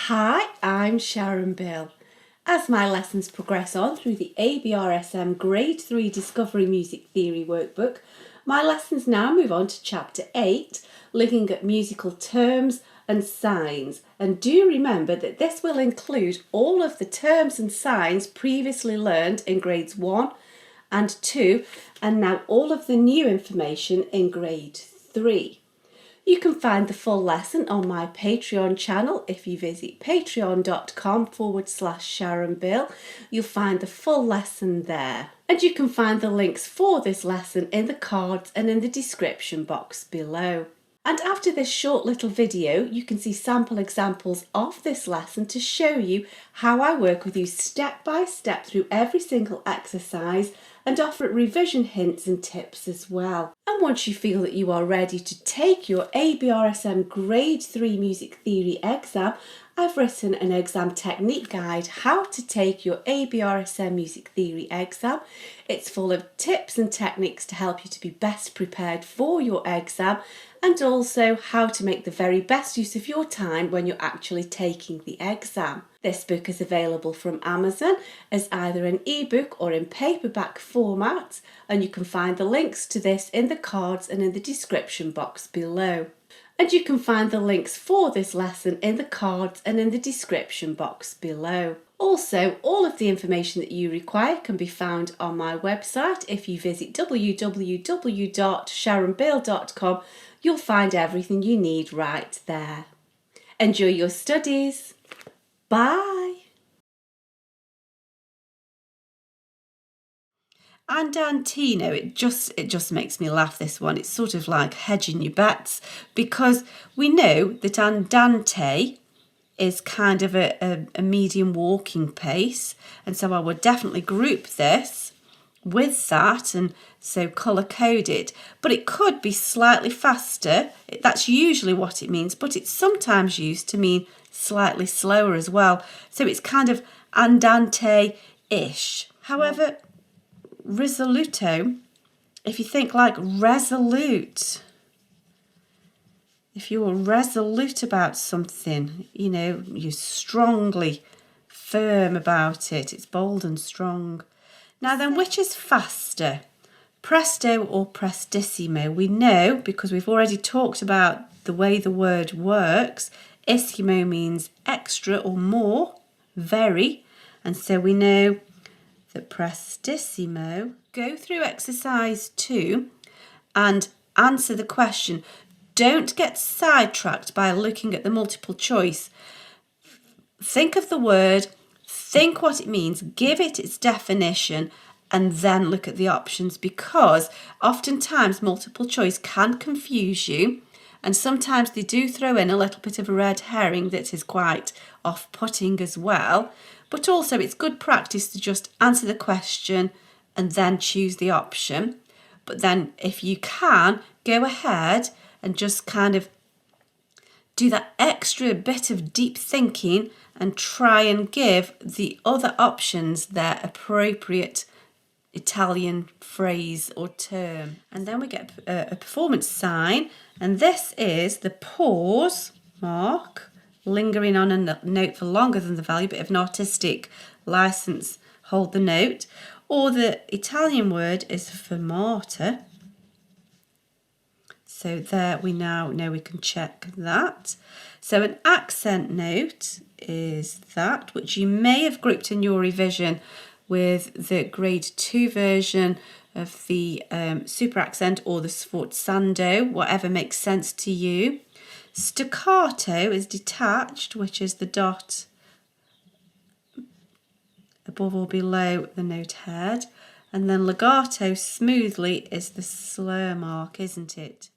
Hi, I'm Sharon Bill. As my lessons progress on through the ABRSM Grade 3 Discovery Music Theory Workbook, my lessons now move on to Chapter 8, looking at musical terms and signs. And do remember that this will include all of the terms and signs previously learned in Grades 1 and 2, and now all of the new information in Grade 3. You can find the full lesson on my Patreon channel. If you visit patreon.com/Sharon Bill, you'll find the full lesson there. And you can find the links for this lesson in the cards and in the description box below. And after this short little video, you can see sample examples of this lesson to show you how I work with you step by step through every single exercise and offer revision hints and tips as well. And once you feel that you are ready to take your ABRSM Grade 3 Music Theory exam, I've written an exam technique guide, how to take your ABRSM Music Theory exam. It's full of tips and techniques to help you to be best prepared for your exam, and also how to make the very best use of your time when you're actually taking the exam. This book is available from Amazon as either an ebook or in paperback format, and you can find the links to this in the cards and in the description box below. And you can find the links for this lesson in the cards and in the description box below. Also, all of the information that you require can be found on my website. If you visit www.sharonbill.com, you'll find everything you need right there. Enjoy your studies. Bye. Andantino, it just makes me laugh, this one. It's sort of like hedging your bets, because we know that andante is kind of a medium walking pace, and so I would definitely group this with that and so colour code it. But it could be slightly faster. That's usually what it means, but it's sometimes used to mean slightly slower as well. So it's kind of andante-ish. However, risoluto, if you think like resolute, if you're resolute about something, you know, you're strongly firm about it, it's bold and strong. Now then, which is faster, presto or prestissimo? We know, because we've already talked about the way the word works, issimo means extra or more, very, and so we know that prestissimo. Go through exercise 2 and answer the question. Don't get sidetracked by looking at the multiple choice. Think of the word, think what it means, give it its definition, and then look at the options, because oftentimes multiple choice can confuse you, and sometimes they do throw in a little bit of a red herring that is quite off-putting as well. But also it's good practice to just answer the question and then choose the option. But then if you can, go ahead and just kind of do that extra bit of deep thinking and try and give the other options their appropriate Italian phrase or term. And then we get a performance sign, and this is the pause mark, lingering on a note for longer than the value, bit of an artistic license, hold the note. Or the Italian word is fermata. So there we now know we can check that. So an accent note is that, which you may have grouped in your revision with the grade 2 version of the super accent or the sforzando, whatever makes sense to you. Staccato is detached, which is the dot above or below the note head. And then legato, smoothly, is the slur mark, isn't it?